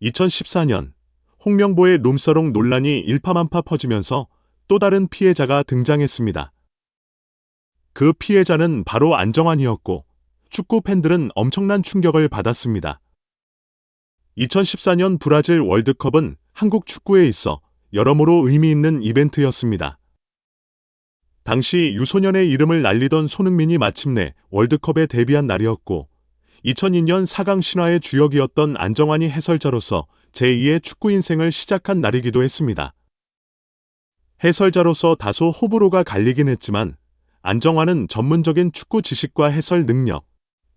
2014년 홍명보의 룸사롱 논란이 일파만파 퍼지면서 또 다른 피해자가 등장했습니다. 그 피해자는 바로 안정환이었고 축구 팬들은 엄청난 충격을 받았습니다. 2014년 브라질 월드컵은 한국 축구에 있어 여러모로 의미 있는 이벤트였습니다. 당시 유소년의 이름을 날리던 손흥민이 마침내 월드컵에 데뷔한 날이었고 2002년 4강 신화의 주역이었던 안정환이 해설자로서 제2의 축구 인생을 시작한 날이기도 했습니다. 해설자로서 다소 호불호가 갈리긴 했지만 안정환은 전문적인 축구 지식과 해설 능력,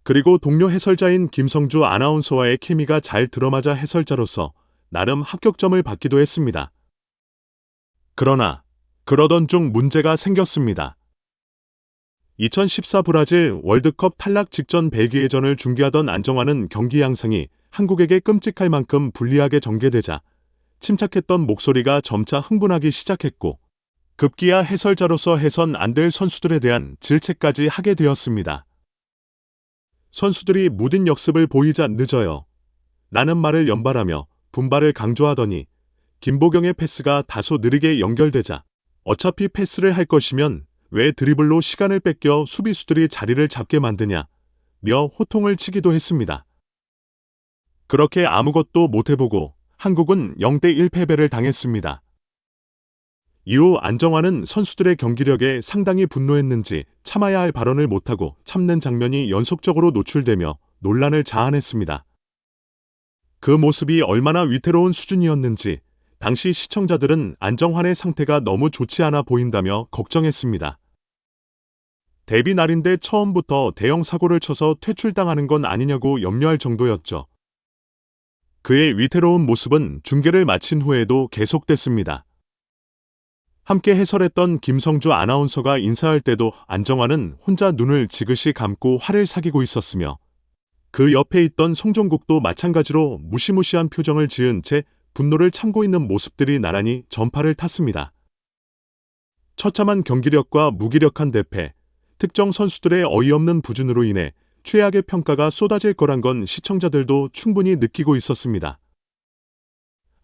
그리고 동료 해설자인 김성주 아나운서와의 케미가 잘 들어맞아 해설자로서 나름 합격점을 받기도 했습니다. 그러나 그러던 중 문제가 생겼습니다. 2014 브라질 월드컵 탈락 직전 벨기에전을 중계하던 안정환은 경기 양상이 한국에게 끔찍할 만큼 불리하게 전개되자 침착했던 목소리가 점차 흥분하기 시작했고 급기야 해설자로서 해선 안 될 선수들에 대한 질책까지 하게 되었습니다. 선수들이 무딘 역습을 보이자 늦어요. 라는 말을 연발하며 분발을 강조하더니 김보경의 패스가 다소 느리게 연결되자 어차피 패스를 할 것이면 왜 드리블로 시간을 뺏겨 수비수들이 자리를 잡게 만드냐 며 호통을 치기도 했습니다. 그렇게 아무것도 못해보고 한국은 0대1 패배를 당했습니다. 이후 안정환은 선수들의 경기력에 상당히 분노했는지 참아야 할 발언을 못하고 참는 장면이 연속적으로 노출되며 논란을 자아냈습니다. 그 모습이 얼마나 위태로운 수준이었는지 당시 시청자들은 안정환의 상태가 너무 좋지 않아 보인다며 걱정했습니다. 데뷔 날인데 처음부터 대형 사고를 쳐서 퇴출당하는 건 아니냐고 염려할 정도였죠. 그의 위태로운 모습은 중계를 마친 후에도 계속됐습니다. 함께 해설했던 김성주 아나운서가 인사할 때도 안정환은 혼자 눈을 지그시 감고 화를 사귀고 있었으며 그 옆에 있던 송종국도 마찬가지로 무시무시한 표정을 지은 채 분노를 참고 있는 모습들이 나란히 전파를 탔습니다. 처참한 경기력과 무기력한 대패, 특정 선수들의 어이없는 부진으로 인해 최악의 평가가 쏟아질 거란 건 시청자들도 충분히 느끼고 있었습니다.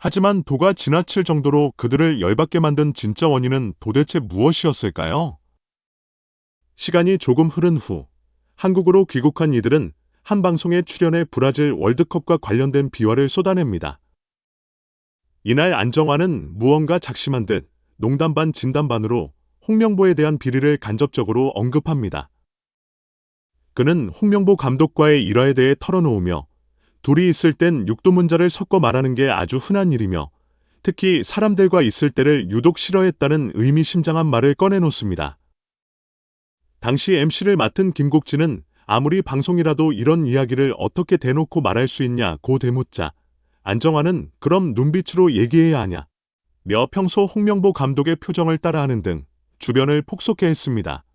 하지만 도가 지나칠 정도로 그들을 열받게 만든 진짜 원인은 도대체 무엇이었을까요? 시간이 조금 흐른 후 한국으로 귀국한 이들은 한 방송에 출연해 브라질 월드컵과 관련된 비화를 쏟아냅니다. 이날 안정환은 무언가 작심한 듯 농담 반 진담 반으로 홍명보에 대한 비리를 간접적으로 언급합니다. 그는 홍명보 감독과의 일화에 대해 털어놓으며 둘이 있을 땐 육두문자를 섞어 말하는 게 아주 흔한 일이며 특히 사람들과 있을 때를 유독 싫어했다는 의미심장한 말을 꺼내놓습니다. 당시 MC를 맡은 김국진은 아무리 방송이라도 이런 이야기를 어떻게 대놓고 말할 수 있냐고 되묻자 안정환은 그럼 눈빛으로 얘기해야 하냐 며 평소 홍명보 감독의 표정을 따라하는 등 주변을 폭소케 했습니다.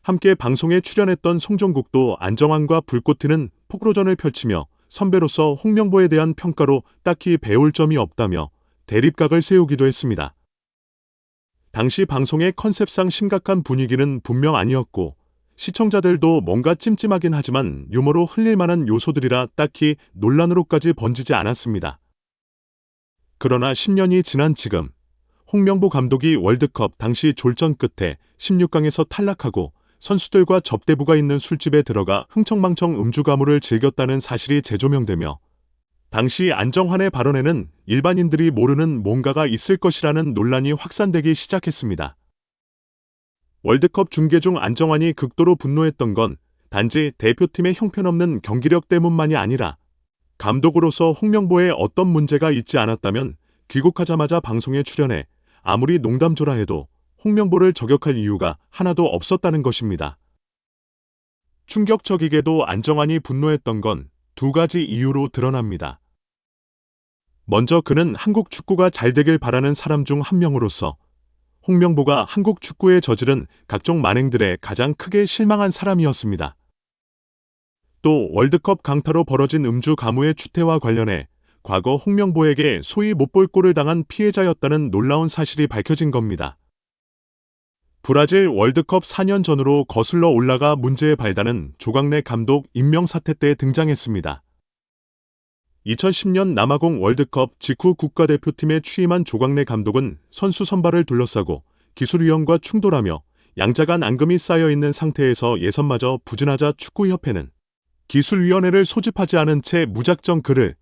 함께 방송에 출연했던 송종국도 안정환과 불꽃 튀는 폭로전을 펼치며 선배로서 홍명보에 대한 평가로 딱히 배울 점이 없다며 대립각을 세우기도 했습니다. 당시 방송의 컨셉상 심각한 분위기는 분명 아니었고 시청자들도 뭔가 찜찜하긴 하지만 유머로 흘릴 만한 요소들이라 딱히 논란으로까지 번지지 않았습니다. 그러나 10년이 지난 지금 홍명보 감독이 월드컵 당시 졸전 끝에 16강에서 탈락하고 선수들과 접대부가 있는 술집에 들어가 흥청망청 음주 가무를 즐겼다는 사실이 재조명되며 당시 안정환의 발언에는 일반인들이 모르는 뭔가가 있을 것이라는 논란이 확산되기 시작했습니다. 월드컵 중계 중 안정환이 극도로 분노했던 건 단지 대표팀의 형편없는 경기력 때문만이 아니라 감독으로서 홍명보에 어떤 문제가 있지 않았다면 귀국하자마자 방송에 출연해 아무리 농담조라 해도 홍명보를 저격할 이유가 하나도 없었다는 것입니다. 충격적이게도 안정환이 분노했던 건 두 가지 이유로 드러납니다. 먼저 그는 한국 축구가 잘 되길 바라는 사람 중 한 명으로서 홍명보가 한국 축구에 저지른 각종 만행들에 가장 크게 실망한 사람이었습니다. 또 월드컵 강타로 벌어진 음주 가무의 추태와 관련해 과거 홍명보에게 소위 못볼 꼴을 당한 피해자였다는 놀라운 사실이 밝혀진 겁니다. 브라질 월드컵 4년 전으로 거슬러 올라가 문제의 발단은 조광래 감독 임명 사태 때 등장했습니다. 2010년 남아공 월드컵 직후 국가대표팀에 취임한 조광래 감독은 선수 선발을 둘러싸고 기술위원과 충돌하며 양자 간 앙금이 쌓여있는 상태에서 예선마저 부진하자 축구협회는 기술위원회를 소집하지 않은 채 무작정 그를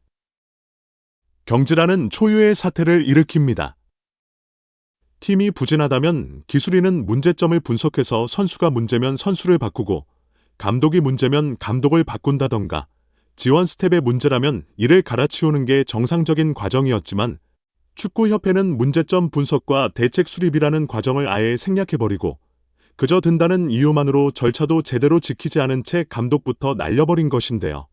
경질하는 초유의 사태를 일으킵니다. 팀이 부진하다면 기술위는 문제점을 분석해서 선수가 문제면 선수를 바꾸고 감독이 문제면 감독을 바꾼다던가 지원 스텝의 문제라면 이를 갈아치우는 게 정상적인 과정이었지만 축구협회는 문제점 분석과 대책 수립이라는 과정을 아예 생략해버리고 그저 든다는 이유만으로 절차도 제대로 지키지 않은 채 감독부터 날려버린 것인데요.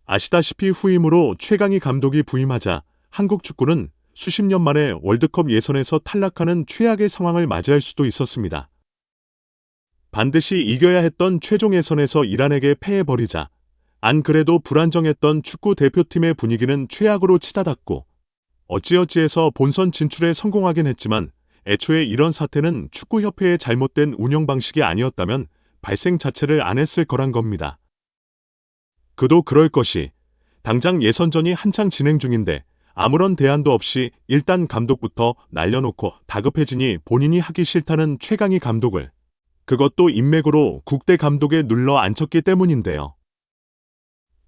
아시다시피 후임으로 최강희 감독이 부임하자 한국 축구는 수십 년 만에 월드컵 예선에서 탈락하는 최악의 상황을 맞이할 수도 있었습니다. 반드시 이겨야 했던 최종 예선에서 이란에게 패해버리자 안 그래도 불안정했던 축구 대표팀의 분위기는 최악으로 치닫았고 어찌어찌해서 본선 진출에 성공하긴 했지만 애초에 이런 사태는 축구협회의 잘못된 운영 방식이 아니었다면 발생 자체를 안 했을 거란 겁니다. 그도 그럴 것이 당장 예선전이 한창 진행 중인데 아무런 대안도 없이 일단 감독부터 날려놓고 다급해지니 본인이 하기 싫다는 최강희 감독을 그것도 인맥으로 국대 감독에 눌러 앉혔기 때문인데요.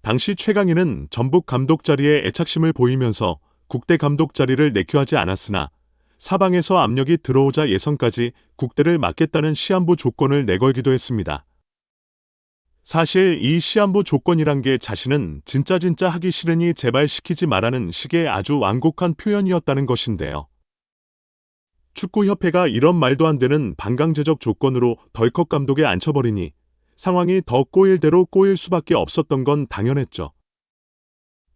당시 최강희는 전북 감독 자리에 애착심을 보이면서 국대 감독 자리를 내큐하지 않았으나 사방에서 압력이 들어오자 예선까지 국대를 맡겠다는 시한부 조건을 내걸기도 했습니다. 사실 이 시한부 조건이란 게 자신은 진짜 하기 싫으니 제발 시키지 말라는 식의 아주 완곡한 표현이었다는 것인데요. 축구협회가 이런 말도 안 되는 반강제적 조건으로 덜컥 감독에 앉혀버리니 상황이 더 꼬일 대로 꼬일 수밖에 없었던 건 당연했죠.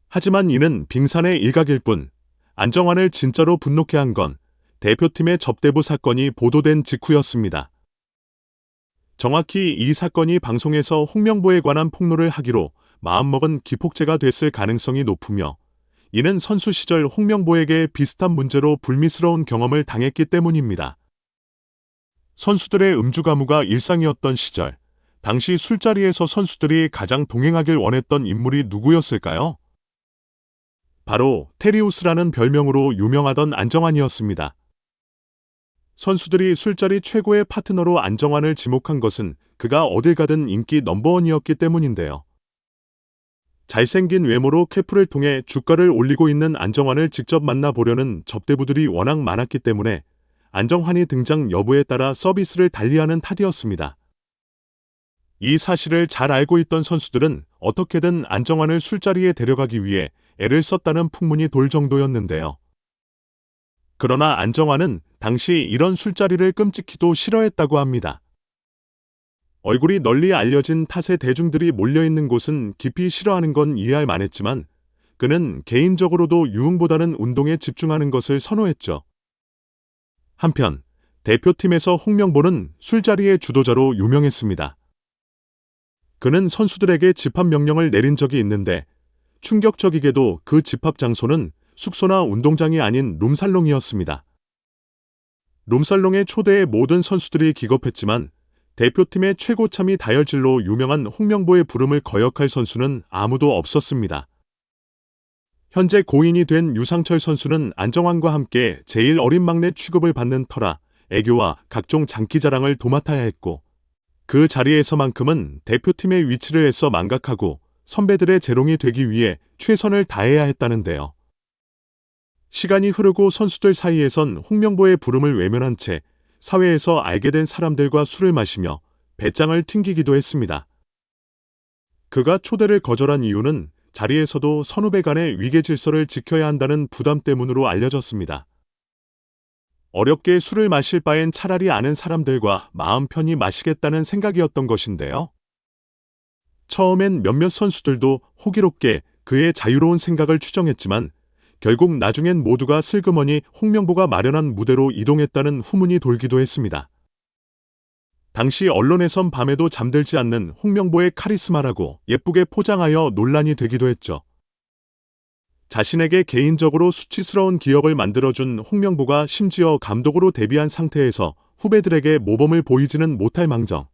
하지만 이는 빙산의 일각일 뿐 안정환을 진짜로 분노케 한 건 대표팀의 접대부 사건이 보도된 직후였습니다. 정확히 이 사건이 방송에서 홍명보에 관한 폭로를 하기로 마음먹은 기폭제가 됐을 가능성이 높으며 이는 선수 시절 홍명보에게 비슷한 문제로 불미스러운 경험을 당했기 때문입니다. 선수들의 음주 가무가 일상이었던 시절, 당시 술자리에서 선수들이 가장 동행하길 원했던 인물이 누구였을까요? 바로 테리우스라는 별명으로 유명하던 안정환이었습니다. 선수들이 술자리 최고의 파트너로 안정환을 지목한 것은 그가 어딜 가든 인기 넘버원이었기 때문인데요. 잘생긴 외모로 캐프를 통해 주가를 올리고 있는 안정환을 직접 만나보려는 접대부들이 워낙 많았기 때문에 안정환이 등장 여부에 따라 서비스를 달리하는 탓이었습니다. 이 사실을 잘 알고 있던 선수들은 어떻게든 안정환을 술자리에 데려가기 위해 애를 썼다는 풍문이 돌 정도였는데요. 그러나 안정환은 당시 이런 술자리를 끔찍히도 싫어했다고 합니다. 얼굴이 널리 알려진 탓에 대중들이 몰려있는 곳은 깊이 싫어하는 건 이해할 만했지만 그는 개인적으로도 유흥보다는 운동에 집중하는 것을 선호했죠. 한편 대표팀에서 홍명보는 술자리의 주도자로 유명했습니다. 그는 선수들에게 집합 명령을 내린 적이 있는데 충격적이게도 그 집합 장소는 숙소나 운동장이 아닌 룸살롱이었습니다. 룸살롱에 초대해 모든 선수들이 기겁했지만 대표팀의 최고참이 다혈질로 유명한 홍명보의 부름을 거역할 선수는 아무도 없었습니다. 현재 고인이 된 유상철 선수는 안정환과 함께 제일 어린 막내 취급을 받는 터라 애교와 각종 장기자랑을 도맡아야 했고 그 자리에서만큼은 대표팀의 위치를 애써 망각하고 선배들의 재롱이 되기 위해 최선을 다해야 했다는데요. 시간이 흐르고 선수들 사이에선 홍명보의 부름을 외면한 채 사회에서 알게 된 사람들과 술을 마시며 배짱을 튕기기도 했습니다. 그가 초대를 거절한 이유는 자리에서도 선후배 간의 위계 질서를 지켜야 한다는 부담 때문으로 알려졌습니다. 어렵게 술을 마실 바엔 차라리 아는 사람들과 마음 편히 마시겠다는 생각이었던 것인데요. 처음엔 몇몇 선수들도 호기롭게 그의 자유로운 생각을 추정했지만 결국 나중엔 모두가 슬그머니 홍명보가 마련한 무대로 이동했다는 후문이 돌기도 했습니다. 당시 언론에선 밤에도 잠들지 않는 홍명보의 카리스마라고 예쁘게 포장하여 논란이 되기도 했죠. 자신에게 개인적으로 수치스러운 기억을 만들어준 홍명보가 심지어 감독으로 데뷔한 상태에서 후배들에게 모범을 보이지는 못할 망정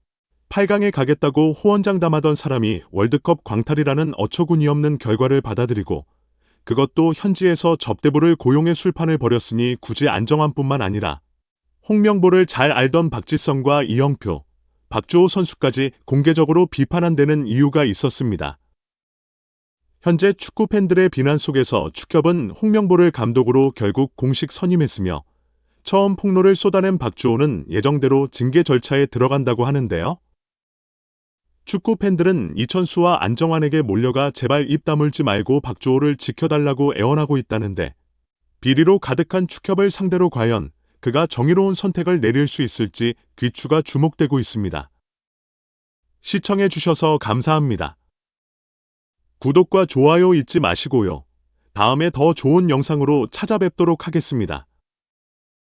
8강에 가겠다고 호언장담하던 사람이 월드컵 광탈이라는 어처구니 없는 결과를 받아들이고 그것도 현지에서 접대부를 고용해 술판을 벌였으니 굳이 안정환뿐만 아니라 홍명보를 잘 알던 박지성과 이영표, 박주호 선수까지 공개적으로 비판한 데는 이유가 있었습니다. 현재 축구 팬들의 비난 속에서 축협은 홍명보를 감독으로 결국 공식 선임했으며 처음 폭로를 쏟아낸 박주호는 예정대로 징계 절차에 들어간다고 하는데요. 축구 팬들은 이천수와 안정환에게 몰려가 제발 입 다물지 말고 박주호를 지켜달라고 애원하고 있다는데 비리로 가득한 축협을 상대로 과연 그가 정의로운 선택을 내릴 수 있을지 귀추가 주목되고 있습니다. 시청해 주셔서 감사합니다. 구독과 좋아요 잊지 마시고요. 다음에 더 좋은 영상으로 찾아뵙도록 하겠습니다.